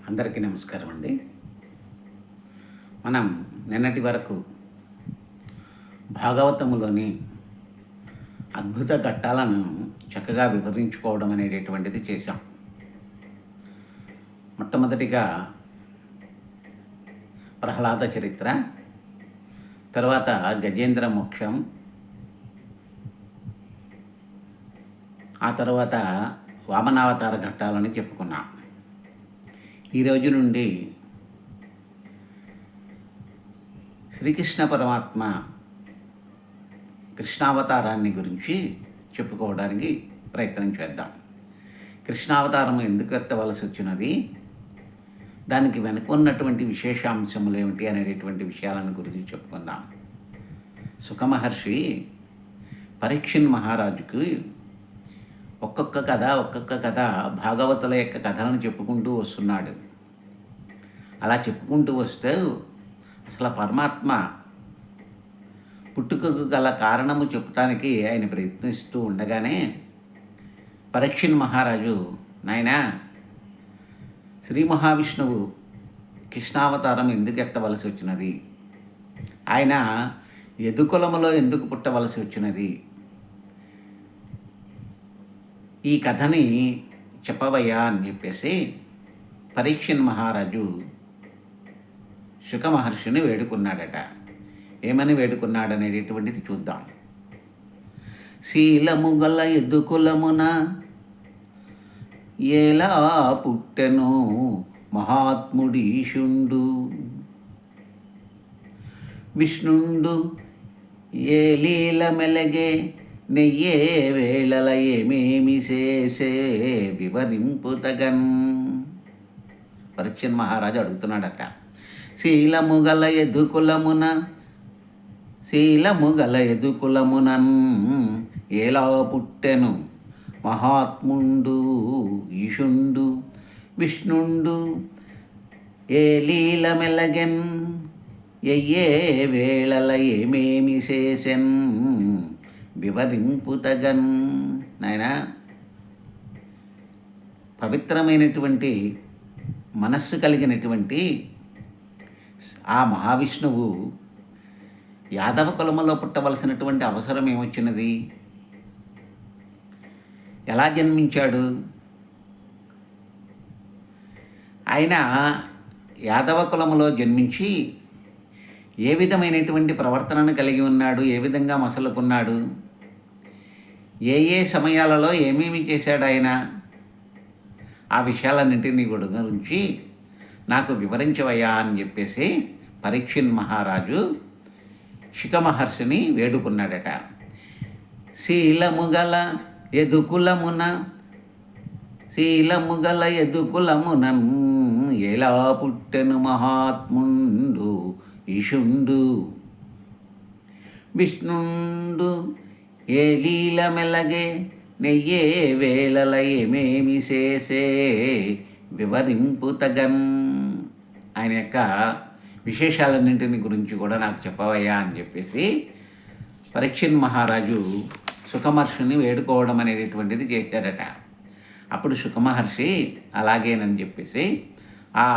అందరికీ నమస్కారం అండి. మనం నిన్నటి వరకు భాగవతములోని అద్భుత ఘట్టాలను చక్కగా వివరించుకోవడం అనేటటువంటిది చేశాం. మొట్టమొదటిగా ప్రహ్లాద చరిత్ర, తర్వాత గజేంద్ర మోక్షం, ఆ తర్వాత వామనావతార ఘట్టాలని చెప్పుకున్నాం. ఈరోజు నుండి శ్రీకృష్ణ పరమాత్మ కృష్ణావతారాన్ని గురించి చెప్పుకోవడానికి ప్రయత్నం చేద్దాం. కృష్ణావతారం ఎందుకు ఎత్తవలసి వచ్చినది, దానికి వెనుక ఉన్నటువంటి విశేషాంశములు ఏమిటి అనేటటువంటి విషయాలను గురించి చెప్పుకుందాం. సుఖమహర్షి పరీక్షణ్ మహారాజుకు ఒక్కొక్క కథ భాగవతుల యొక్క కథలను చెప్పుకుంటూ వస్తున్నాడు. అలా చెప్పుకుంటూ వస్తే అసలు పరమాత్మ పుట్టుకకు గల కారణము చెప్పడానికి ఆయన ప్రయత్నిస్తూ ఉండగానే పరీక్షణ్ మహారాజు, నాయనా, శ్రీ మహావిష్ణువు కృష్ణావతారం ఎందుకు ఎత్తవలసి వచ్చినది, ఆయన యదుకులములో ఎందుకు పుట్టవలసి వచ్చినది, ఈ కథని చెప్పవయ్యా అని చెప్పేసి పరీక్షణ్ మహారాజు శుక మహర్షిని వేడుకున్నాడట. ఏమని వేడుకున్నాడనేటటువంటిది చూద్దాం. శీలము గల యదుకులమున ఎలా పుట్టెను మహాత్ముడీశుండు, విష్ణుండు ఏ లీల మెలగే నెయ్యే వేళల ఏమేమి చేసే వివరింపు తగన్. పరీక్షణ్ మహారాజు అడుగుతున్నాడట. శీలము గల యదుకులమునన్ ఎలా పుట్టెను మహాత్ముండు ఈశుండు, విష్ణుండు ఏ లీల మెలగెన్ ఎయ్యే వేళల ఏమేమి చేసెన్ వివరింపు తగన్. నాయనా, పవిత్రమైనటువంటి మనస్సు కలిగినటువంటి ఆ మహావిష్ణువు యాదవ కులములో పుట్టవలసినటువంటి అవసరం ఏమొచ్చినది, ఎలా జన్మించాడు, ఆయన యాదవ కులములో జన్మించి ఏ విధమైనటువంటి ప్రవర్తనను కలిగి ఉన్నాడు, ఏ విధంగా మసలుకున్నాడు, ఏ సమయాలలో ఏమేమి చేశాడు ఆయన, ఆ విషయాలన్నింటినీ గురించి నాకు వివరించవయ్యా అని చెప్పేసి పరీక్షణ్ మహారాజు శుక మహర్షిని వేడుకున్నాడట. శీలము గల యదుకులమున ఎలా పుట్టెను మహాత్ముండు ఈశుండు, విష్ణుండు ఏ లీల మెలగే నెయ్యే వేళల ఏమేమి చేసే వివరింపు తగన్. ఆయన యొక్క విశేషాలన్నింటిని గురించి కూడా నాకు చెప్పవయ్యా అని చెప్పేసి పరీక్షణ్ మహారాజు సుఖమహర్షిని వేడుకోవడం అనేటటువంటిది చేశారట. అప్పుడు సుఖమహర్షి అలాగేనని చెప్పేసి ఆ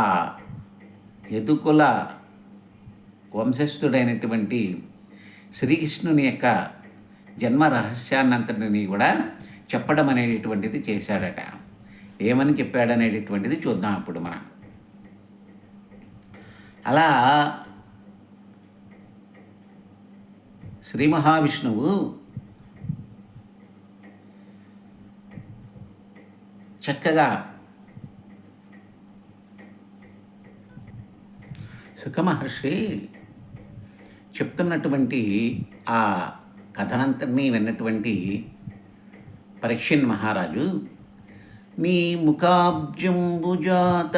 యదుకుల వంశస్థుడైనటువంటి శ్రీకృష్ణుని యొక్క జన్మ రహస్యాన్నంతటిని కూడా చెప్పడం అనేటటువంటిది చేశాడట. ఏమని చెప్పాడనేటటువంటిది చూద్దాం అప్పుడు మనం. అలా శ్రీ మహావిష్ణువు చక్కగా సుఖమహర్షి చెప్తున్నటువంటి ఆ కథనంతటినీ విన్నటువంటి పరీక్షణ్ మహారాజు, నీ ముఖాబ్జంబుజాత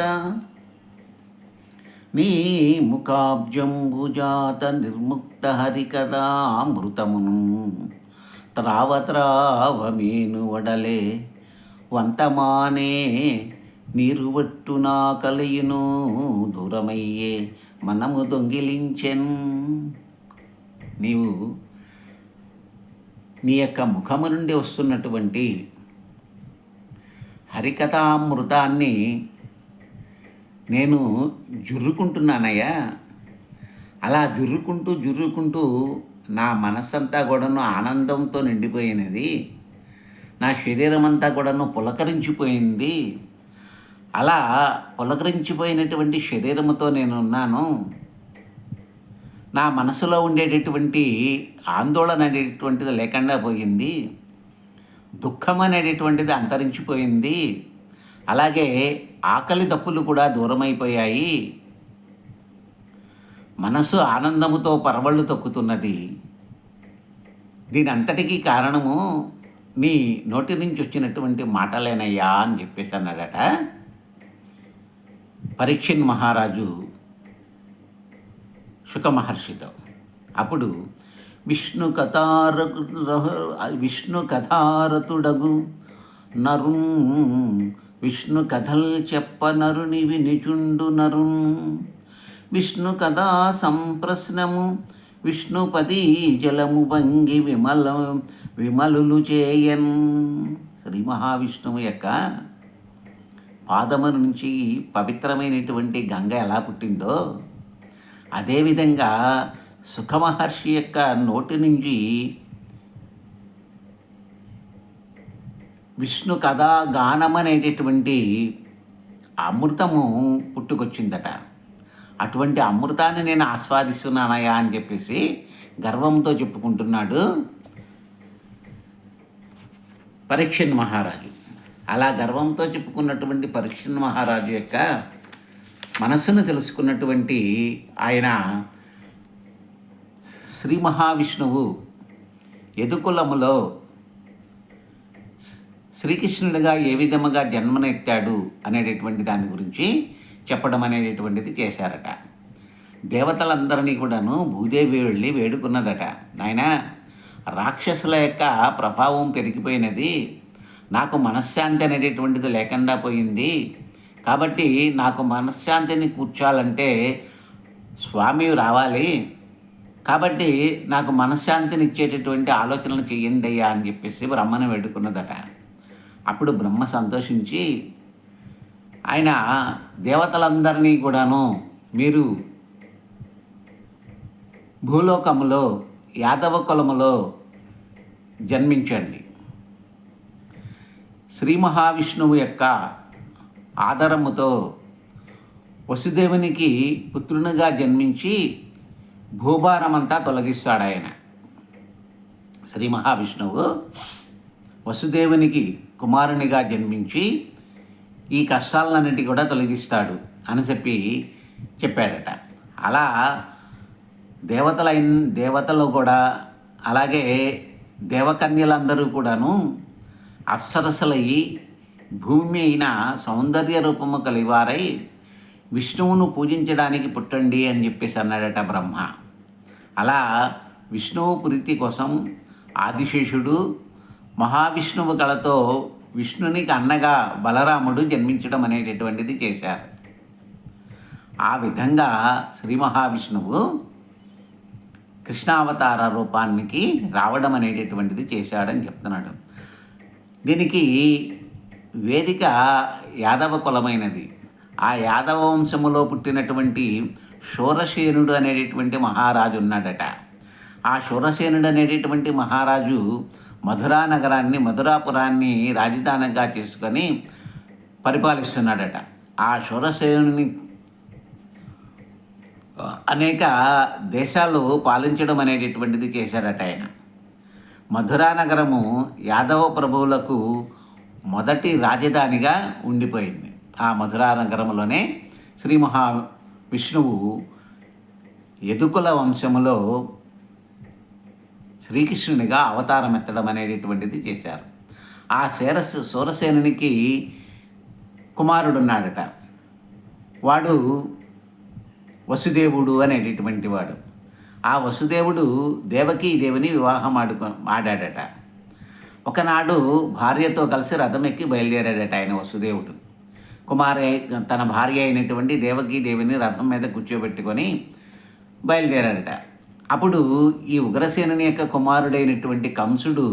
నిర్ముక్త హరికథామృతమును త్రావత్రావమేను వడలే వంతమానే నీరువట్టు నా కలియును దూరమయ్యే మనము దొంగిలించెన్. నీవు నీ యొక్క ముఖము నుండి వస్తున్నటువంటి హరికథామృతాన్ని నేను జుర్రుకుంటున్నానయ్యా. అలా జుర్రుకుంటూ నా మనస్సంతా కూడాను ఆనందంతో నిండిపోయినది. నా శరీరం అంతా కూడాను పులకరించిపోయింది. అలా పులకరించిపోయినటువంటి శరీరముతో నేనున్నాను. నా మనసులో ఉండేటటువంటి ఆందోళన అనేటటువంటిది లేకుండా పోయింది. దుఃఖం అనేటటువంటిది అంతరించిపోయింది. అలాగే ఆకలి దప్పులు కూడా దూరమైపోయాయి. మనసు ఆనందముతో పరవళ్ళు తొక్కుతున్నది. దీని అంతటికీ కారణము నీ నోటి నుంచి వచ్చినటువంటి మాటలేనయ్యా అని చెప్పేసి అన్నాడట పరీక్షణ్ మహారాజు శుక మహర్షితో. అప్పుడు విష్ణు కథారతుడగు నరున్ విష్ణు కథల్ చెప్ప నరుని వినిచుండు నరున్ విష్ణు కథా సంప్రశ్నము విష్ణుపది జలము భంగి విమలులు చేయన్. శ్రీ మహావిష్ణువు యొక్క పాదము నుంచి పవిత్రమైనటువంటి గంగ ఎలా పుట్టిందో అదేవిధంగా సుఖమహర్షి యొక్క నోటి నుంచి విష్ణు కథా గానం అనేటటువంటి అమృతము పుట్టుకొచ్చిందట. అటువంటి అమృతాన్ని నేను ఆస్వాదిస్తున్నానయా అని చెప్పేసి గర్వంతో చెప్పుకుంటున్నాడు పరీక్షణ్ మహారాజు. అలా గర్వంతో చెప్పుకున్నటువంటి పరీక్షణ్ మహారాజు యొక్క మనస్సును తెలుసుకున్నటువంటి ఆయన శ్రీ మహావిష్ణువు యదుకులములో శ్రీకృష్ణుడిగా ఏ విధముగా జన్మనెత్తాడు అనేటటువంటి దాని గురించి చెప్పడం అనేటటువంటిది చేశారట. దేవతలందరినీ కూడాను భూదేవి వెళ్ళి వేడుకున్నదట, నాయనా రాక్షసుల యొక్క ప్రభావం పెరిగిపోయినది, నాకు మనశ్శాంతి అనేటటువంటిది లేకుండా పోయింది. కాబట్టి నాకు మనశ్శాంతిని కూర్చోాలంటే స్వామి రావాలి. కాబట్టి నాకు మనశ్శాంతిని ఇచ్చేటటువంటి ఆలోచనలు చెయ్యండి అయ్యా అని చెప్పేసి బ్రహ్మను వేడుకున్నదట. అప్పుడు బ్రహ్మ సంతోషించి ఆయన దేవతలందరినీ కూడాను మీరు భూలోకములో యాదవ కులములో జన్మించండి. శ్రీ మహావిష్ణువు యొక్క ఆధారముతో వసుదేవునికి పుత్రునిగా జన్మించి భూభారమంతా తొలగిస్తాడు ఆయన. శ్రీ మహావిష్ణువు వసుదేవునికి కుమారునిగా జన్మించి ఈ కష్టాలన్నింటి కూడా తొలగిస్తాడు అని చెప్పాడట. అలా దేవతలు కూడా అలాగే దేవకన్యలందరూ కూడాను అప్సరసలయ్యి భూమి అయిన సౌందర్య రూపము కలివారై విష్ణువును పూజించడానికి పుట్టండి అని చెప్పేసి అన్నాడట బ్రహ్మ. అలా విష్ణువు ప్రీతి కోసం ఆదిశేషుడు మహావిష్ణువు కళతో విష్ణునికి అన్నగా బలరాముడు జన్మించడం అనేటటువంటిది చేశారు. ఆ విధంగా శ్రీ మహావిష్ణువు కృష్ణావతార రూపానికి రావడం అనేటటువంటిది చేశాడని చెప్తున్నాడు. దీనికి వేదిక యాదవ కులమైనది. ఆ యాదవ వంశములో పుట్టినటువంటి శూరసేనుడు అనేటటువంటి మహారాజు ఉన్నాడట. ఆ శూరసేనుడు అనేటటువంటి మహారాజు మధురా నగరాన్ని మధురాపురాన్ని రాజధానిగా చేసుకొని పరిపాలిస్తున్నాడట. ఆ శూరసేనుని అనేక దేశాలు పాలించడం అనేటటువంటిది చేశారట ఆయన. మధురా నగరము యాదవ ప్రభువులకు మొదటి రాజధానిగా ఉండిపోయింది. ఆ మధురా నగరంలోనే శ్రీ మహావిష్ణువు యదుకుల వంశములో శ్రీకృష్ణునిగా అవతారం ఎత్తడం అనేటటువంటిది చేశారు. ఆ శూరసేనునికి కుమారుడున్నాడట. వాడు వసుదేవుడు అనేటటువంటి వాడు. ఆ వసుదేవుడు దేవకీదేవిని వివాహం ఆడాడట. ఒకనాడు భార్యతో కలిసి రథం ఎక్కి బయలుదేరాడట ఆయన వసుదేవుడు. తన భార్య అయినటువంటి దేవకీదేవిని రథం మీద కూర్చోబెట్టుకొని బయలుదేరాడట. అప్పుడు ఈ ఉగ్రసేనుని యొక్క కుమారుడైనటువంటి కంసుడు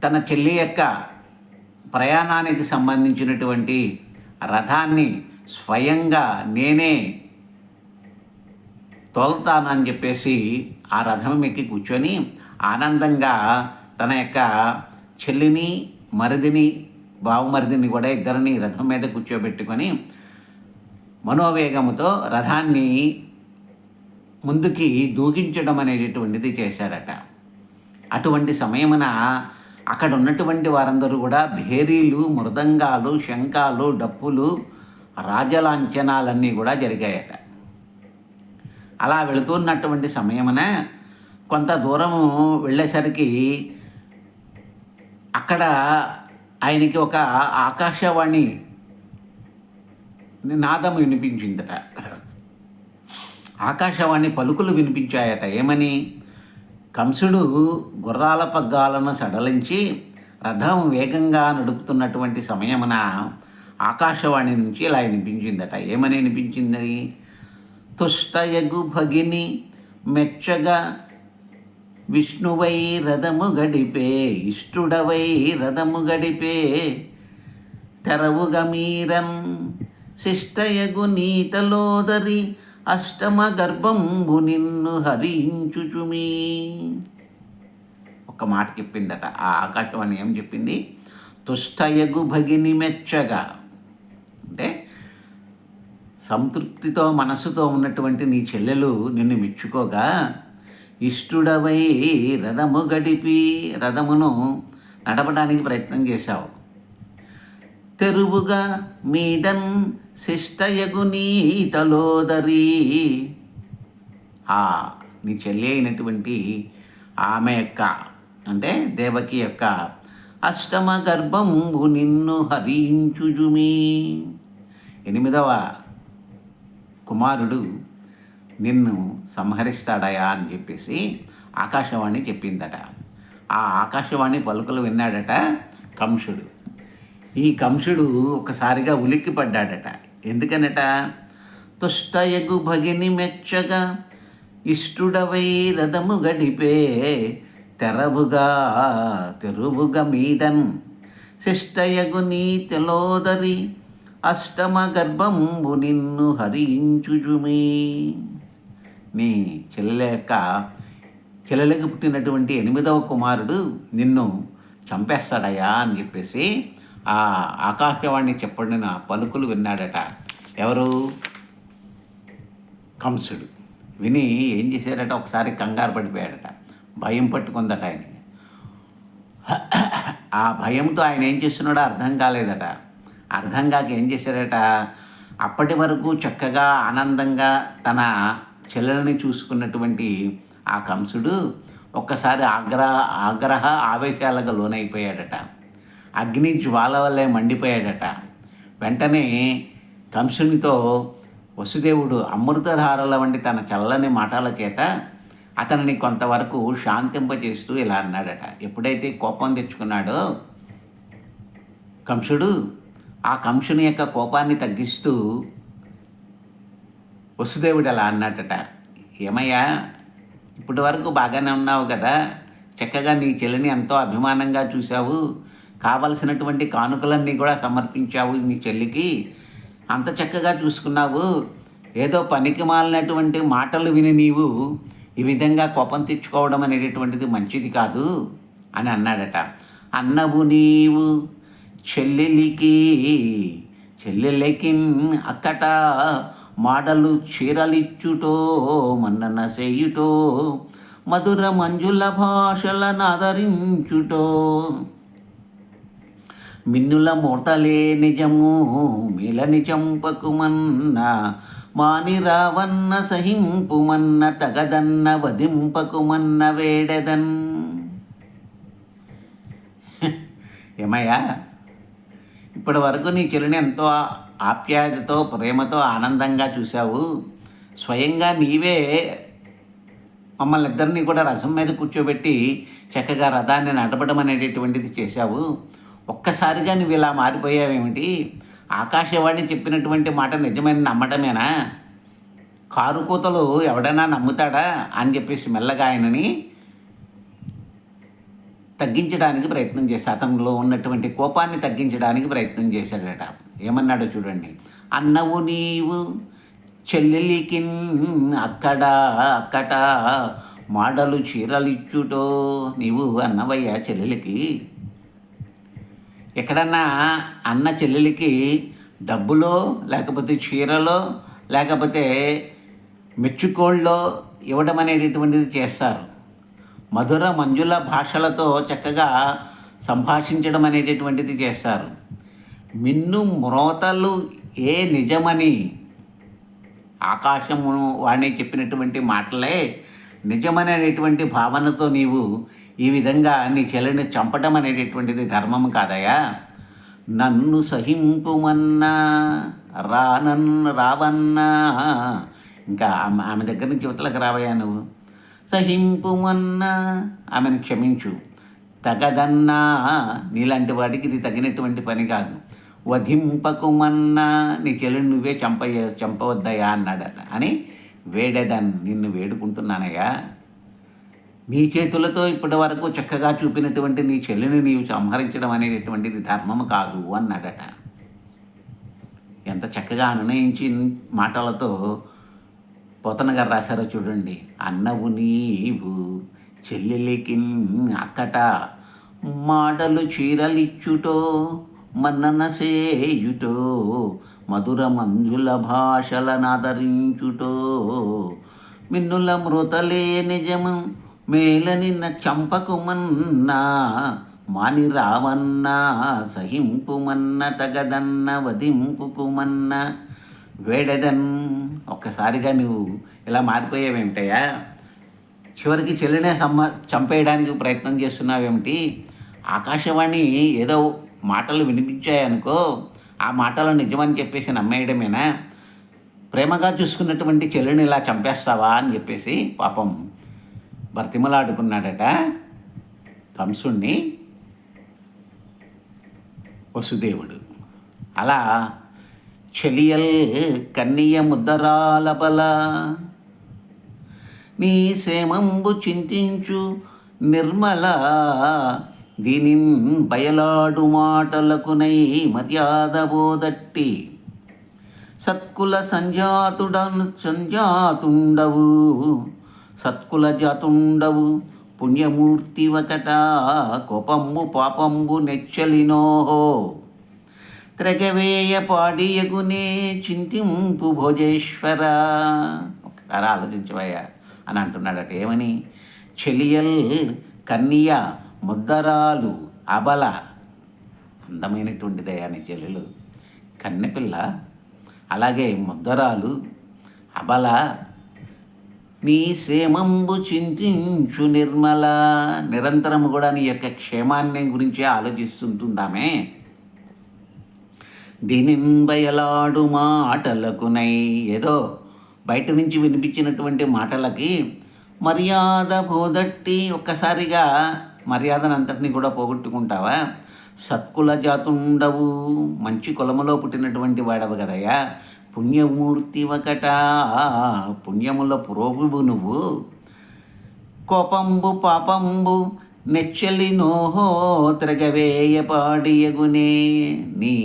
తన చెల్లి యొక్క ప్రయాణానికి సంబంధించినటువంటి రథాన్ని స్వయంగా నేనే తోలుతానని చెప్పేసి ఆ రథం ఎక్కి కూర్చొని ఆనందంగా తన యొక్క చెల్లిని, మరిదిని, బావమరిదిని కూడా ఇద్దరిని రథం మీద కూర్చోబెట్టుకొని మనోవేగముతో రథాన్ని ముందుకి దూకించడం అనేటటువంటిది చేశాడట. అటువంటి సమయమున అక్కడ ఉన్నటువంటి వారందరూ కూడా భేరీలు, మృదంగాలు, శంఖాలు, డప్పులు, రాజలాంఛనాలన్నీ కూడా జరిగాయట. అలా వెళుతున్నటువంటి సమయమున కొంత దూరం వెళ్ళేసరికి అక్కడ ఆయనకి ఒక ఆకాశవాణి నాదం వినిపించిందట. ఆకాశవాణి పలుకులు వినిపించాయట. ఏమని? కంసుడు గుర్రాల పగ్గాలను సడలించి రథం వేగంగా నడుపుతున్నటువంటి సమయమున ఆకాశవాణి నుంచి ఇలా వినిపించిందట. ఏమని వినిపించింది? తుష్టయగు భగిని మెచ్చగా విష్ణువై రథము గడిపే, ఇష్టుడవై రథము గడిపే, తెరవుగా మీరన్ శిష్టయగు నీతలోదరి, అష్టమ గర్భంబు నిన్ను హరించుచుమీ. ఒక్క మాట చెప్పిందట ఆ ఆకాశవాణి. ఏం చెప్పింది? తుష్టయగు భగిని మెచ్చగా, అంటే సంతృప్తితో మనసుతో ఉన్నటువంటి నీ చెల్లెలు నిన్ను మెచ్చుకోగా, ఇష్టుడవై రథము గడిపి, రథమును నడపడానికి ప్రయత్నం చేశావు, తెరువుగా మీదన్ శిష్టయగు నీతలోదరి, నీ చెల్లి అయినటువంటి ఆమె యొక్క, అంటే దేవకి యొక్క అష్టమ గర్భంబు నిన్ను హరించుజుమి, 8వ కుమారుడు నిన్ను సంహరిస్తాడయా అని చెప్పేసి ఆకాశవాణి చెప్పిందట. ఆ ఆకాశవాణి పలుకులు విన్నాడట కంసుడు. ఈ కంసుడు ఒకసారిగా ఉలిక్కి పడ్డాడట. ఎందుకనట? తుష్టయగు భగిని మెచ్చగా, ఇష్టుడవై రథము గడిపే, తెరువుగా మీదన్ శిష్టయగు నీతిలోదరి, అష్టమ గర్భంబు నిన్ను హరించుజుమి. నీ చెల్లెలకు పుట్టినటువంటి 8వ కుమారుడు నిన్ను చంపేస్తాడయా అని చెప్పేసి ఆ ఆకాశవాణి చెప్పడిన పలుకులు విన్నాడట. ఎవరు? కంసుడు. విని ఏం చేశాడట? ఒకసారి కంగారు పడిపోయాడట. భయం పట్టుకుందట ఆయన. ఆ భయంతో ఆయన ఏం చేస్తున్నాడో అర్థం కాలేదట. అర్థం కాక ఏం చేశాడట? అప్పటి వరకు చక్కగా ఆనందంగా తన చెల్లెలని చూసుకున్నటువంటి ఆ కంసుడు ఒక్కసారి ఆగ్రహ ఆవేశాలకు లోనైపోయాడట. అగ్ని జ్వాల వల్లే మండిపోయాడట. వెంటనే కంసునితో వసుదేవుడు అమృతధారల వంటి తన చల్లని మాటల చేత అతనిని కొంతవరకు శాంతింపజేస్తూ ఇలా అన్నాడట. ఎప్పుడైతే కోపం తెచ్చుకున్నాడో కంసుడు, ఆ కంసుని యొక్క కోపాన్ని తగ్గిస్తూ వసుదేవుడు అలా అన్నాడట. ఏమయ్యా, ఇప్పటి వరకు బాగానే ఉన్నావు కదా, చక్కగా నీ చెల్లిని ఎంతో అభిమానంగా చూశావు, కావలసినటువంటి కానుకలన్నీ కూడా సమర్పించావు నీ చెల్లికి, అంత చక్కగా చూసుకున్నావు. ఏదో పనికి మాలినటువంటి మాటలు విని నీవు ఈ విధంగా కోపం తెచ్చుకోవడం అనేటటువంటిది మంచిది కాదు అని అన్నాడట. అన్నవు నీవు చెల్లెలికి అక్కట మాటలు చీరలిచ్చుటో, మన్నన చేయుటో, మధుర మంజుల భాషలను ఆదరించుటో, మిన్నుల మూటలే నిజము మిలని చంపకుమన్న, మాని రావన్న సహింపుమన్న, తగదన్న వధింపకుమన్న వేడెదన్. ఏమయ్యా, ఇప్పటి వరకు నీ చెల్లిని ఎంతో ఆప్యాయతతో, ప్రేమతో, ఆనందంగా చూశావు. స్వయంగా నీవే మమ్మల్ని ఇద్దరినీ కూడా రథం మీద కూర్చోబెట్టి చక్కగా రథాన్ని నడపడం అనేటటువంటిది చేశావు. ఒక్కసారిగా నువ్వు ఇలా మారిపోయావేమిటి? ఆకాశవాణి చెప్పినటువంటి మాట నిజమైన నమ్మటమేనా? కారు కూతలు ఎవడైనా నమ్ముతాడా అని చెప్పేసి మెల్లగా ఆయనని తగ్గించడానికి ప్రయత్నం చేశాడు. అతనిలో ఉన్నటువంటి కోపాన్ని తగ్గించడానికి ప్రయత్నం చేశాడట. ఏమన్నాడో చూడండి. అన్నవు నీవు చెల్లెలికి అక్కడ అక్కట మాడలు చీరలిచ్చుటో. నీవు అన్నవయ్యా చెల్లెలికి. ఎక్కడన్నా అన్న చెల్లెలికి డబ్బులో, లేకపోతే చీరలో, లేకపోతే మెచ్చుకోళ్ళలో ఇవ్వడం అనేటటువంటిది చేస్తారు. మధుర మంజుల భాషలతో చక్కగా సంభాషించడం అనేటటువంటిది చేస్తారు. మిన్ను మ్రోతలు ఏ నిజమని, ఆకాశము వాణి చెప్పినటువంటి మాటలే నిజమనేటువంటి భావనతో నీవు ఈ విధంగా నీ చెల్లిని చంపడం అనేటటువంటిది ధర్మం కాదయా. నన్ను సహింపుమన్నా రావన్నా, ఇంకా ఆమె దగ్గర నుంచి యువతలకు రావయ్యా నువ్వు. సహింపుమన్నా, ఆమెను క్షమించు. తగదన్నా, నీలాంటి వాడికి ఇది తగినటువంటి పని కాదు. వధింపకుమన్నా, నీ చెల్లిని నువ్వే చంపవద్దయా అన్నాడట. అని వేడేదాన్ని, నిన్ను వేడుకుంటున్నానయ్యా, నీ చేతులతో ఇప్పటి వరకు చక్కగా చూపినటువంటి నీ చెల్లిని నీవు సంహరించడం అనేటటువంటిది ధర్మము కాదు అన్నాడట. ఎంత చక్కగా అనునయించి మాటలతో పోతన గారు రాశారో చూడండి. అన్నవు నీవు చెల్లెలికి అక్కట మాటలు చీరలిచ్చుటో, మన్నన సేయుటో, మధుర మంజుల భాషలనాదరించుటో, మిన్నుల మృతలే నిజము మేలని చంపకుమన్నా, మాని రావన్నా, సహింపుమన్న తగదన్న, వధింపుకుమన్న వేడదన్. ఒక్కసారిగా నువ్వు ఇలా మారిపోయావేమిటయా? చివరికి చెల్లినే చంపేయడానికి ప్రయత్నం చేస్తున్నావేమిటి? ఆకాశవాణి ఏదో మాటలు వినిపించాయనుకో, ఆ మాటలు నిజమని చెప్పేసి నమ్మేయడమేనా? ప్రేమగా చూసుకున్నటువంటి చెల్లిని ఇలా చంపేస్తావా అని చెప్పేసి పాపం బర్తిమలాడుకున్నాడట కంసుణ్ణి వసుదేవుడు. అలా చెలియల్ కన్నియ ముద్దరాల బల, నీ సేమంబు చింతించు నిర్మల, దీనిన్ బయలాడు మాటలకునై మర్యాద బోదట్టి, సత్కుల సంజాతుండవు, సత్కుల జాతుండవు, పుణ్యమూర్తి ఒకట, కోపంబు పాపంబు నెచ్చలినోహో, త్రెగవేయ పాడియగునే చింతింపు భోజేశ్వర. ఒకసారి ఆలోచించవయ్యా అని అంటున్నాడట. ఏమని? చెలియల్ కన్నియ ముద్దరాలు అబల, అందమైనటువంటిదయ్యా నీ చెల్లెలు, కన్నెపిల్ల, అలాగే ముద్దరాలు అబల, నీ సేమంబు చింతించు నిర్మల, నిరంతరము కూడా నీ యొక్క క్షేమాన్ని గురించే ఆలోచిస్తుంటుందామే. దీనిన్ బయలాడు మాటలకునై, ఏదో బయట నుంచి వినిపించినటువంటి మాటలకి మర్యాద పోదట్టి, ఒక్కసారిగా మర్యాదనంతటినీ కూడా పోగొట్టుకుంటావా? సత్కుల జాతుండవు, మంచి కులములో పుట్టినటువంటి వాడవు కదయ్యా. పుణ్యమూర్తి ఒకట, పుణ్యముల పురోగువు నువ్వు. కోపంబు పాపంబు నెచ్చలి నోహో, త్రగవేయ పాడియగునే, నీ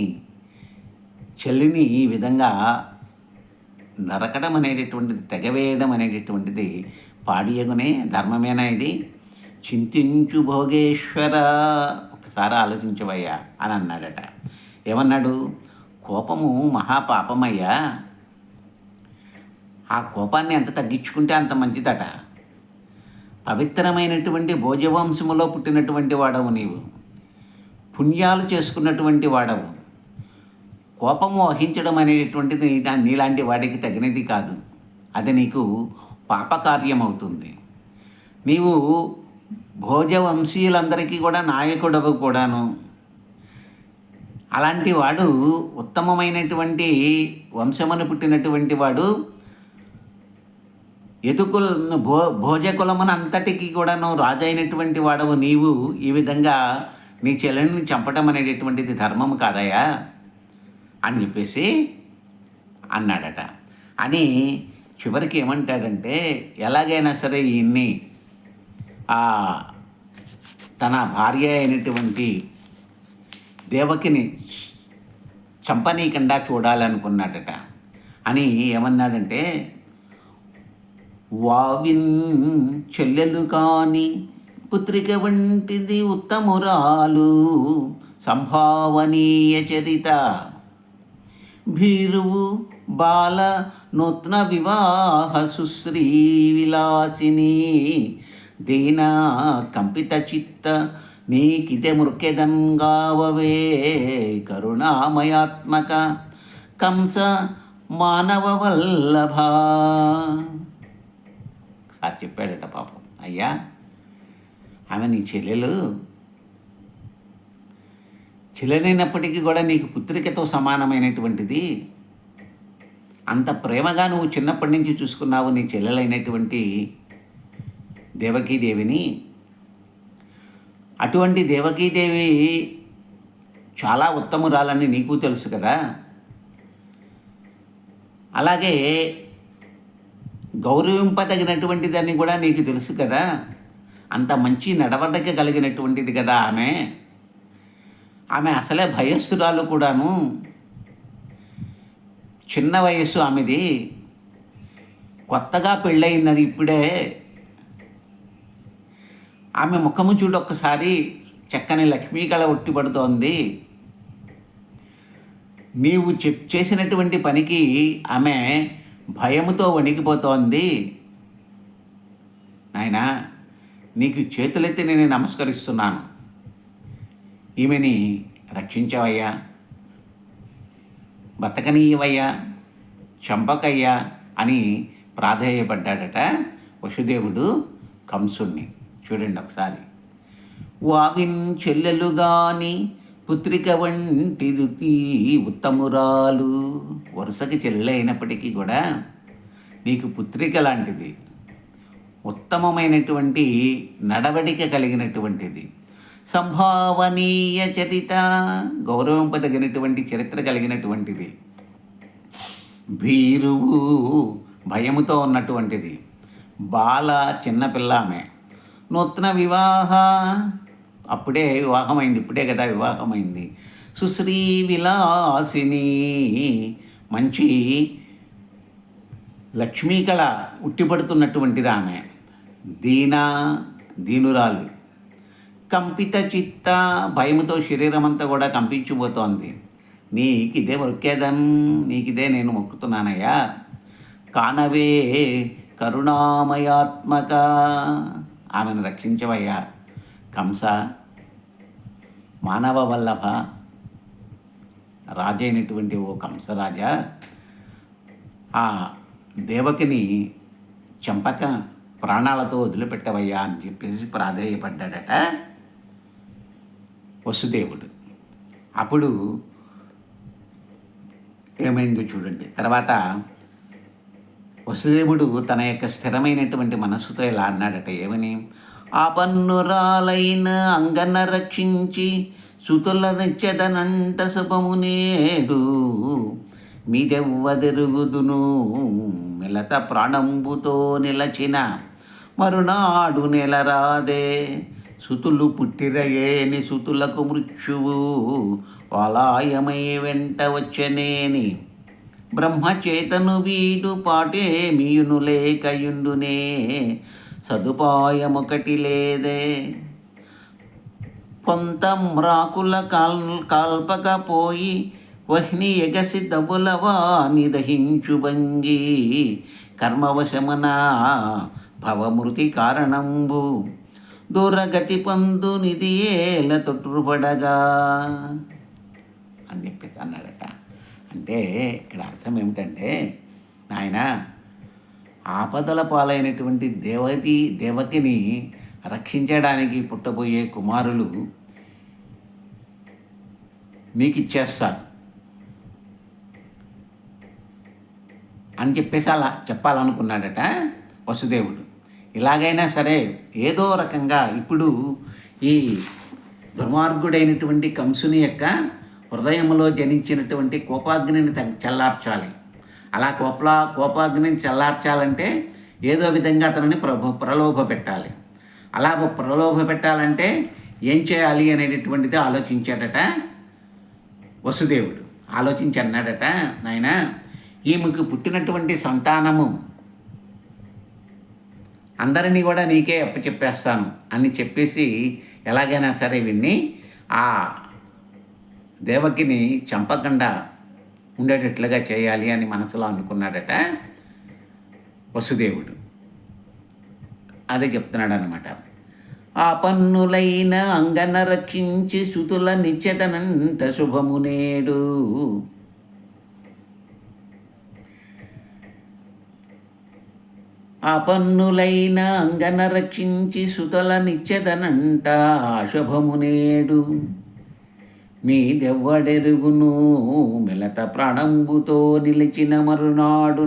చెల్లిని ఈ విధంగా నరకడం అనేటటువంటిది, తెగవేయడం అనేటటువంటిది పాడియగునే, ధర్మమేనా ఇది? చింతించు భోగేశ్వర, ఒకసారి ఆలోచించవయ్యా అని అన్నాడట. ఏమన్నాడు? కోపము మహాపాపమయ్యా, ఆ కోపాన్ని ఎంత తగ్గించుకుంటే అంత మంచిదట. పవిత్రమైనటువంటి భోజవంశములో పుట్టినటువంటి వాడవు నీవు, పుణ్యాలు చేసుకున్నటువంటి వాడవు. కోపము వహించడం అనేటటువంటిది నీలాంటి వాడికి తగినది కాదు. అది నీకు పాపకార్యం అవుతుంది. నీవు భోజవంశీయులందరికీ కూడా నాయకుడవు కూడాను. అలాంటి వాడు ఉత్తమమైనటువంటి వంశమును పుట్టినటువంటి వాడు, భోజకులమున అంతటికి కూడాను రాజు అయినటువంటి వాడవు నీవు. ఈ విధంగా నీ చెల్లెని చంపడం అనేటటువంటిది ధర్మము కాదయా అని చెప్పేసి అన్నాడట. అని చివరికి ఏమంటాడంటే, ఎలాగైనా సరే ఈయన్ని తన భార్య అయినటువంటి దేవకిని చంపనీయకుండా చూడాలనుకున్నాడట. అని ఏమన్నాడంటే, వావిన్ చెల్లెలు కాని పుత్రిక వంటిది ఉత్తమురాలు, సంభావనీయ చరిత, భీరువు బాల నూత్న వివాహ సుశ్రీ విలాసిని, దీన కంపిత చిత్త నీకిదే మృక్కెదంగావవే, కరుణామయాత్మక కంస మానవ వల్లభ. సార్ చెప్పాడట పాపం, అయ్యా ఆమె నీ చెల్లెలైనప్పటికీ కూడా నీకు పుత్రికతో సమానమైనటువంటిది. అంత ప్రేమగా నువ్వు చిన్నప్పటి నుంచి చూసుకున్నావు నీ చెల్లెలైనటువంటి దేవకీదేవిని. అటువంటి దేవకీదేవి చాలా ఉత్తమురాలని నీకు తెలుసు కదా. అలాగే గౌరవింపదగినటువంటిదని కూడా నీకు తెలుసు కదా. అంత మంచి నడవడిక కలిగినటువంటిది కదా ఆమె. ఆమె అసలే భయస్థురాలు కూడాను. చిన్న వయస్సు ఆమెది, కొత్తగా పెళ్ళయినది ఇప్పుడే. ఆమె ముఖము చూడు ఒక్కసారి, చక్కని లక్ష్మీ కళ ఉట్టిపడుతోంది. నీవు చేసినటువంటి పనికి ఆమె భయముతో వణికిపోతోంది. నాయనా, నీకు చేతులెత్తి నేను నమస్కరిస్తున్నాను, ఈమెని రక్షించవయ్యా, బతకనీయవయ్యా, చంపకయ్యా అని ప్రాధేయపడ్డాడట వసుదేవుడు కంసుణ్ణి. చూడండి ఒకసారి. వావిన్ చెల్లెలు గాని పుత్రిక వంటిది ఉత్తమురాలు, వరుసకి చెల్లెలు అయినప్పటికీ కూడా నీకు పుత్రిక లాంటిది, ఉత్తమమైనటువంటి నడవడిక కలిగినటువంటిది, సంభావనీయ చరిత, గౌరవింపదగినటువంటి చరిత్ర కలిగినటువంటిది, భీరువు భయముతో ఉన్నటువంటిది, బాల చిన్నపిల్ల ఆమె, నూతన వివాహ అప్పుడే వివాహమైంది, ఇప్పుడే కదా వివాహమైంది, సుశ్రీ విలాసిని మంచి లక్ష్మీకళ ఉట్టిపడుతున్నటువంటిది ఆమె, దీనురాలు, కంపిత చిత్త భయముతో శరీరం అంతా కూడా కంపించిపోతోంది. నీకిదే మొక్కేదన్, నీకిదే నేను మొక్కుతున్నానయ్యా, కానవే కరుణామయాత్మక, ఆమెను రక్షించవయ్యా కంస మానవ వల్లభ, రాజైనటువంటి ఓ కంసరాజా, ఆ దేవకిని చంపక ప్రాణాలతో వదిలిపెట్టవయ్యా అని చెప్పేసి ప్రాధేయపడ్డాడట వసుదేవుడు. అప్పుడు ఏమైందో చూడండి. తర్వాత వసుదేవుడు తన యొక్క స్థిరమైనటువంటి మనస్సుతో ఇలా అన్నాడట, ఏమని, ఆపన్నురాలైన అంగన రక్షించి సుతులనిచ్చెదనంట శుభము నేడు, మీదెవ్వదెరుగుదును మెలత ప్రాణంబుతో నిలచిన మరునాడు నెలరాదే, సుతులు పుట్టిరయేని సుతులకు మృత్యువు వాలాయమై వెంట వచ్చనేని, బ్రహ్మచేతను వీడు పాటేమియును లేకయుండునే, సదుపాయమొకటి లేదే, పొంతమ్రాకుల కాల్పకపోయి వహ్ని ఎగసి దబులవాని దహించు భంగి, కర్మవశమున భవమృతి కారణంబు దూరగతి పొందు నిధి ఏల తొట్టుపడగా అని చెప్పేసి అన్నాడట. అంటే ఇక్కడ అర్థం ఏమిటంటే, నాయన ఆపదల పాలైనటువంటి దేవకిని రక్షించడానికి పుట్టబోయే కుమారులు మీకు ఇచ్చేస్తారు అని చెప్పేసి అలా చెప్పాలనుకున్నాడట వసుదేవుడు. ఇలాగైనా సరే ఏదో రకంగా ఇప్పుడు ఈ దుర్మార్గుడైనటువంటి కంసుని యొక్క హృదయంలో జనించినటువంటి కోపాగ్నిని చల్లార్చాలి. అలా కోపాగ్నిని చల్లార్చాలంటే ఏదో విధంగా అతనిని ప్రలోభ పెట్టాలి. అలా ప్రలోభ పెట్టాలంటే ఏం చేయాలి అనేటటువంటిది ఆలోచించాడట వసుదేవుడు. ఆలోచించి అన్నాడట, నాయనా ఈమెకు పుట్టినటువంటి సంతానము అందరినీ కూడా నీకే అప్పచెప్పేస్తాను అని చెప్పేసి ఎలాగైనా సరే వీడిని ఆ దేవకిని చంపకుండా ఉండేటట్లుగా చేయాలి అని మనసులో అనుకున్నాడట వసుదేవుడు. అదే చెప్తున్నాడు అనమాట. ఆ పన్నులైన అంగన రక్షించి సుతుల నిత్యతనంట శుభము నేడు. ఆ పన్నులైన అంగన రక్షించి సుతల నిత్యతనంట శుభము నేడు. మీ దెవ్వడెరుగును మిలత ప్రాణంబుతో నిలిచిన మరునాడు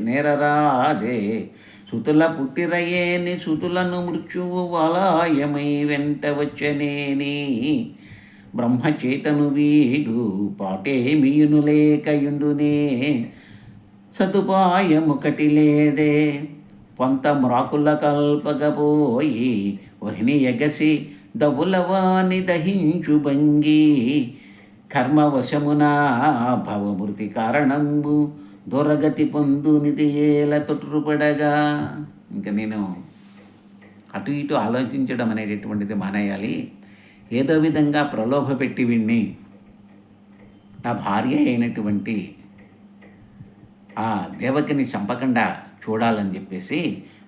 నేరరాదే సుతుల పుట్టిరయేని సుతులను మృత్యువు వలాయమై వెంట వచ్చనేని. బ్రహ్మచేతను వీడు పాటే మియును లేకయుండునే సదుపాయముకటి లేదే. పొంత మ్రాకుల కల్పకపోయి వహిని ఎగసి దవులవాని దహించు భంగి. కర్మవశమున భవమృతి కారణంబు దొరగతి పొందునిది ఏల తొట్టుపడగా. ఇంకా నేను అటు ఇటు ఆలోచించడం అనేటటువంటిది మానేయాలి. ఏదో విధంగా ప్రలోభ పెట్టి వీణ్ణి నా భార్య అయినటువంటి ఆ దేవకిని చంపకుండా చూడాలని చెప్పేసి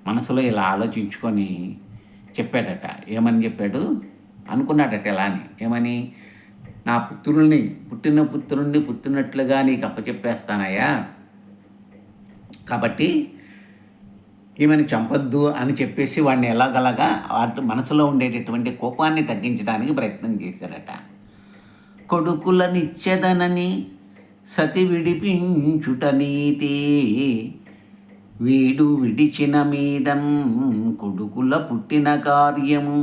మనసులో ఇలా ఆలోచించుకొని చెప్పాడట. ఏమని చెప్పాడు అనుకున్నాడట ఇలా అని. ఏమని? నా పుత్రుల్ని పుట్టిన పుత్రుణ్ణి పుట్టినట్లుగా నీకు అప్పచెప్పేస్తానయ్యా, కాబట్టి ఈమెను చంపొద్దు అని చెప్పేసి వాడిని ఎలాగలాగా వాటి మనసులో ఉండేటటువంటి కోపాన్ని తగ్గించడానికి ప్రయత్నం చేశాడట. కొడుకులనిచ్చెదనని సతి విడిపించుట నీతి. వీడు విడిచిన మీదన్ కొడుకుల పుట్టిన కార్యము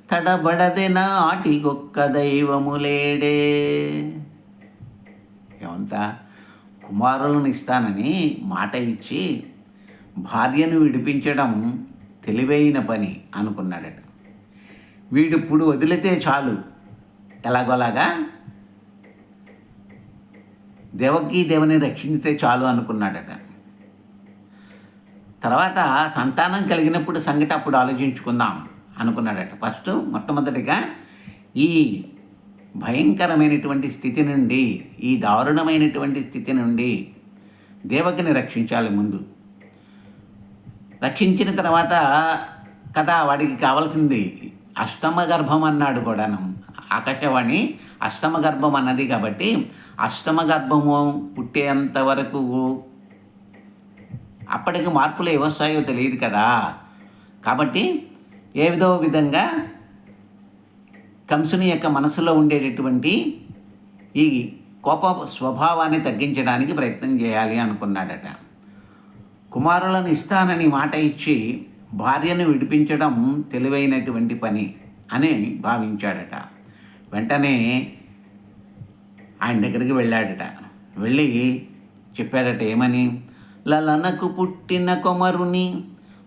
తడబడదే నాటికొక్క దైవము లేడే. ఏమంతా కుమారులను ఇస్తానని మాట ఇచ్చి భార్యను విడిపించడం తెలివైన పని అనుకున్నాడట. వీడిప్పుడు వదిలితే చాలు ఎలాగోలాగా దేవని రక్షించితే చాలు అనుకున్నాడట. తర్వాత సంతానం కలిగినప్పుడు సంగతి అప్పుడు ఆలోచించుకుందాం అనుకున్నాడట. మొట్టమొదటిగా ఈ భయంకరమైనటువంటి స్థితి నుండి, ఈ దారుణమైనటువంటి స్థితి నుండి దేవకిని రక్షించాలి ముందు. రక్షించిన తర్వాత కదా వాడికి కావాల్సింది అష్టమ గర్భం అన్నాడు కూడాను. ఆకాశవాణి అష్టమ గర్భం అన్నది కాబట్టి అష్టమ గర్భము పుట్టేంత వరకు అప్పటికి మార్పులు ఏవొస్తాయో తెలియదు కదా. కాబట్టి ఏదో విధంగా కంసుని యొక్క మనసులో ఉండేటటువంటి ఈ కోప స్వభావాన్ని తగ్గించడానికి ప్రయత్నం చేయాలి అనుకున్నాడట. కుమారులను ఇస్తానని మాట ఇచ్చి భార్యను విడిపించడం తెలివైనటువంటి పని అని భావించాడట. వెంటనే ఆయన దగ్గరికి వెళ్ళాడట. వెళ్ళి చెప్పాడట. ఏమని? లలనకు పుట్టిన కొమరుని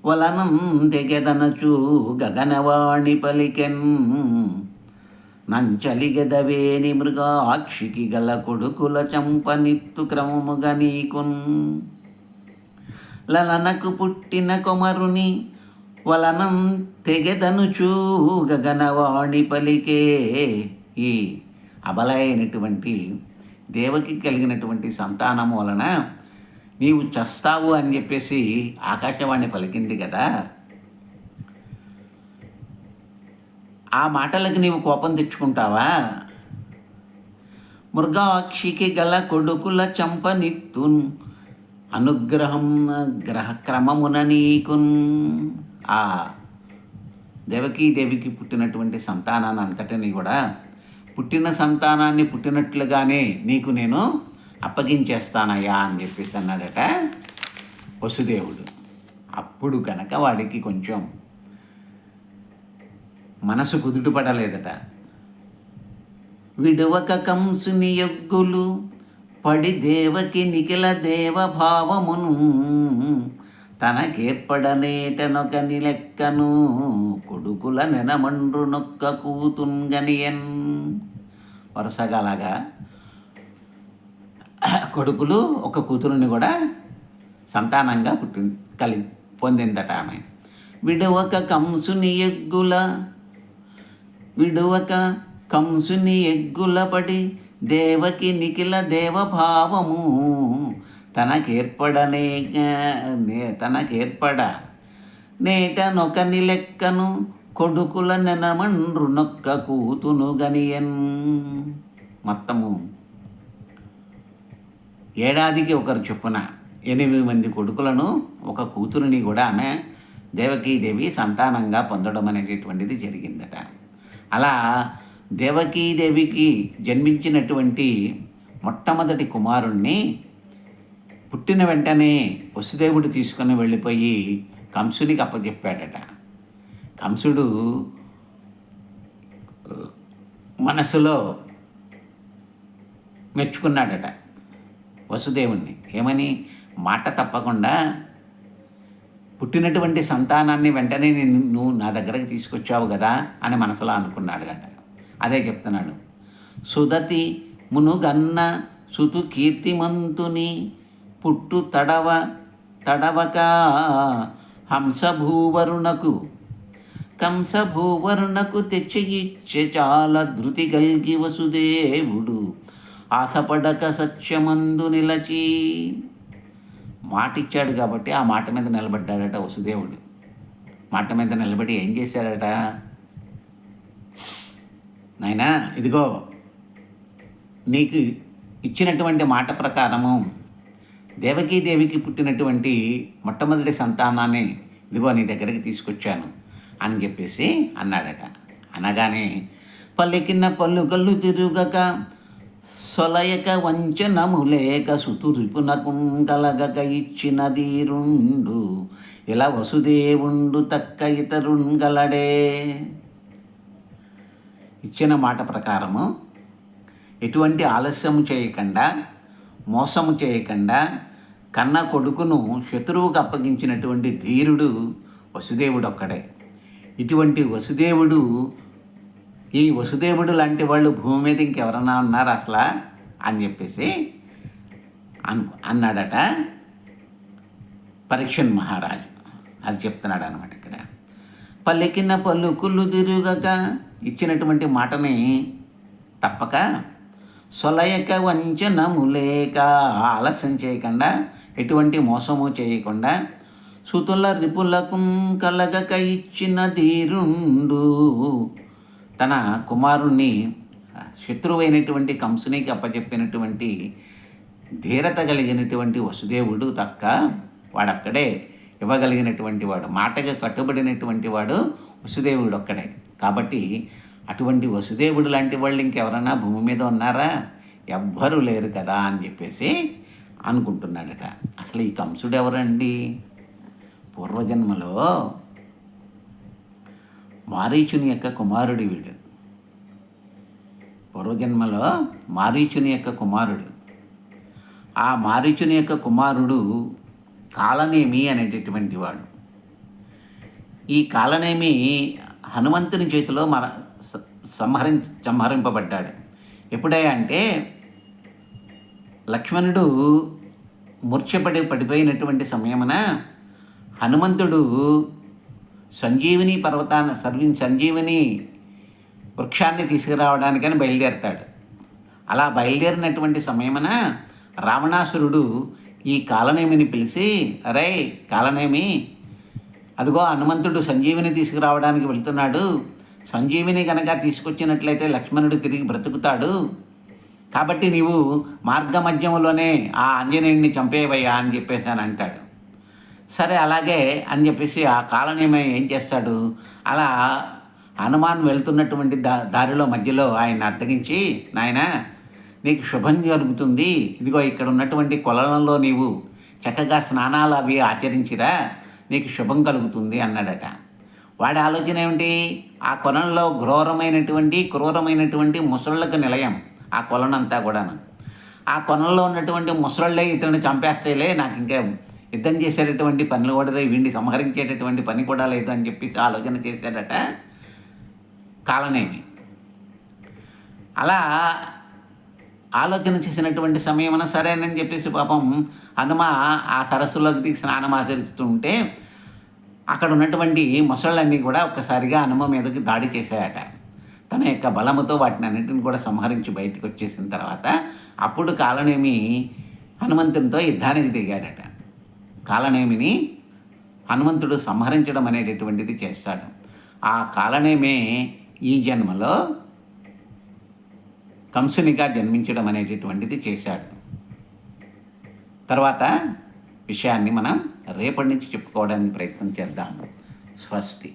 వలనం తెగెదనచు గగనవాణి పలికెన్. నంచలిగెదవేని మృగాక్షికి గల కొడుకుల చంపనిత్తు క్రమముగా నీకున్. లలనకు పుట్టిన కొమరుని వలనం తెగెదనుచు గగనవాణి పలికే. ఈ అబలైనటువంటి దేవకి కలిగినటువంటి సంతానం వలన నీవు చస్తావు అని చెప్పేసి ఆకాశవాణి పలికింది కదా. ఆ మాటలకు నీవు కోపం తెచ్చుకుంటావా? మృగాక్షికి గల కొడుకుల చంపనిత్తున్ అనుగ్రహం గ్రహ క్రమమున నీకున్. ఆ దేవికి పుట్టినటువంటి సంతానాన్ని అంతటిని కూడా పుట్టిన సంతానాన్ని పుట్టినట్లుగానే నీకు నేను అప్పగించేస్తానయ్యా అని చెప్పేసి అన్నాడట వసుదేవుడు. అప్పుడు కనుక వాడికి కొంచెం మనసు కుదుటపడలేదట. విడువక కంసుని యొగ్గులు పడి దేవకి నిఖిల దేవభావమును తనకేర్పడనేటనొకని లెక్కను కొడుకుల నెనమండ్రు నొక్క కూతుంగనియన్. వరుసగా అలాగా కొడుకులు ఒక కూతురుని కూడా సంతానంగా పొందిందట ఆమె. విడువక కంసుని ఎగ్గుల పడి దేవకి నిఖిల దేవభావము తనకేర్పడ నేటనొకని లెక్కను కొడుకుల నెనమండ్రు నొక్క కూతును గనియన్. మొత్తము ఏడాదికి ఒకరు చొప్పున 8 మంది కొడుకులను ఒక కూతురుని కూడా ఆమె దేవకీదేవి సంతానంగా పొందడం అనేటటువంటిది జరిగిందట. అలా దేవకీదేవికి జన్మించినటువంటి మొట్టమొదటి కుమారుణ్ణి పుట్టిన వెంటనే వసుదేవుడు తీసుకుని వెళ్ళిపోయి కంసునికి అప్పచెప్పాడట. కంసుడు మనసులో మెచ్చుకున్నాడట వసుదేవుణ్ణి. ఏమని? మాట తప్పకుండా పుట్టినటువంటి సంతానాన్ని వెంటనే నువ్వు నా దగ్గరకు తీసుకొచ్చావు కదా అని మనసులో అనుకున్నాడు గట. అదే చెప్తున్నాడు. సుదతి మునుగన్న సుతు కీర్తిమంతుని పుట్టు తడవక కంసభూవరునకు తెచ్చి ఇచ్చే చాలా ధృతి గల్గి వసుదేవుడు ఆశపడక సత్యమందు నిలచి. మాట ఇచ్చాడు కాబట్టి ఆ మాట మీద నిలబడ్డాడట వసుదేవుడు. మాట మీద నిలబడి ఏం చేశాడట? నాయనా, ఇదిగో నీకు ఇచ్చినటువంటి మాట ప్రకారము దేవకీదేవికి పుట్టినటువంటి మొట్టమొదటి సంతానాన్ని ఇదిగో నీ దగ్గరికి తీసుకొచ్చాను అని చెప్పేసి అన్నాడట. అనగానే పల్లెకిన్న పల్లుకల్లు తిరుగక సొలయక వంచనములేక సుతురిపునకుంకలగక ఇచ్చిన ధీరుండు ఇలా వసుదేవుండు తక్క ఇతరుంగలడే. ఇచ్చిన మాట ప్రకారము ఎటువంటి ఆలస్యము చేయకుండా, మోసము చేయకుండా కన్న కొడుకును శత్రువుకు అప్పగించినటువంటి ధీరుడు వసుదేవుడు ఒక్కడే. ఇటువంటి వసుదేవుడు, ఈ వసుదేవుడు లాంటి వాళ్ళు భూమి మీద ఇంకెవరన్నా ఉన్నారు అసలు అని చెప్పేసి అన్నాడట పరీక్షన్ మహారాజు. అది చెప్తున్నాడు అనమాట ఇక్కడ. పల్లెకిన్న పలుకులు తిరుగక, ఇచ్చినటువంటి మాటని తప్పక, సొలయక వంచనములేక, ఆలస్యం చేయకుండా, ఎటువంటి మోసము చేయకుండా, సుతుల రిపులకు కలగక ఇచ్చిన ధీరుండు తన కుమారుణ్ణి శత్రువైనటువంటి కంసునికి అప్పచెప్పినటువంటి ధీరత కలిగినటువంటి వసుదేవుడు తక్క వాడక్కడే ఇవ్వగలిగినటువంటి వాడు, మాటగా కట్టుబడినటువంటి వాడు వసుదేవుడు ఒక్కడే. కాబట్టి అటువంటి వసుదేవుడు లాంటి వాళ్ళు ఇంకెవరన్నా భూమి మీద ఉన్నారా? ఎవ్వరూ లేరు కదా అని చెప్పేసి అనుకుంటున్నాడట. అసలు ఈ కంసుడు ఎవరండి? పూర్వజన్మలో మారీచుని యొక్క కుమారుడు వీడు. పూర్వజన్మలో మారీచుని యొక్క కుమారుడు. ఆ మారీచుని యొక్క కుమారుడు కాలనేమి అనేటటువంటి వాడు. ఈ కాలనేమి హనుమంతుని చేతిలో సంహరింపబడ్డాడు. ఎప్పుడయ్యా అంటే లక్ష్మణుడు పడిపోయినటువంటి సమయమున హనుమంతుడు సంజీవిని సంజీవిని వృక్షాన్ని తీసుకురావడానికని బయలుదేరతాడు. అలా బయలుదేరినటువంటి సమయమున రావణాసురుడు ఈ కాలనేమిని పిలిచి, అరే కాలనేమి, అదిగో హనుమంతుడు సంజీవిని తీసుకురావడానికి వెళ్తున్నాడు. సంజీవిని కనుక తీసుకొచ్చినట్లయితే లక్ష్మణుడు తిరిగి బ్రతుకుతాడు. కాబట్టి నీవు మార్గమధ్యములోనే ఆ ఆంజనేయుడిని చంపేవయ్యా అని చెప్పేసి అని అంటాడు. సరే అలాగే అని చెప్పేసి ఆ కాలనేమి ఏం చేస్తాడు, అలా హనుమాన్ వెళ్తున్నటువంటి దారిలో మధ్యలో ఆయన అడ్డగించి, నాయన నీకు శుభం జరుగుతుంది, ఇదిగో ఇక్కడ ఉన్నటువంటి కొలనంలో నీవు చక్కగా స్నానాలు అవి ఆచరించిరా, నీకు శుభం కలుగుతుంది అన్నాడట. వాడి ఆలోచన ఏమిటి? ఆ కొలంలో క్రూరమైనటువంటి ముసళ్ళకు నిలయం ఆ కొలనంతా కూడాను. ఆ కొలంలో ఉన్నటువంటి ముసళ్ళే ఇతన్ని చంపేస్తేలే, నాకు ఇంకా యుద్ధం చేసేటటువంటి పనులు కూడా వీడిని సంహరించేటటువంటి పని కూడా లేదు అని చెప్పేసి ఆలోచన చేశాడట కాలనేమి. అలా ఆలోచన చేసినటువంటి సమయమున సరేనని చెప్పేసి పాపం హనుమ ఆ సరస్సులోకి దిగి స్నానం ఆచరిస్తూ ఉంటే అక్కడ ఉన్నటువంటి మొసళ్ళన్నీ కూడా ఒక్కసారిగా హనుమ మీదకి దాడి చేశాయట. తన యొక్క బలముతో వాటిని అన్నింటిని కూడా సంహరించి బయటకు వచ్చేసిన తర్వాత అప్పుడు కాలనేమి హనుమంతునితో యుద్ధానికి దిగాడట. కాలనేమిని హనుమంతుడు సంహరించడం అనేటటువంటిది చేస్తాడు. ఆ కాలనేమే ఈ జన్మలో కంసునిగా జన్మించడం అనేటటువంటిది చేశాడు. తర్వాత విషయాన్ని మనం రేపటి నుంచి చెప్పుకోవడానికి ప్రయత్నం చేద్దాము. స్వస్తి.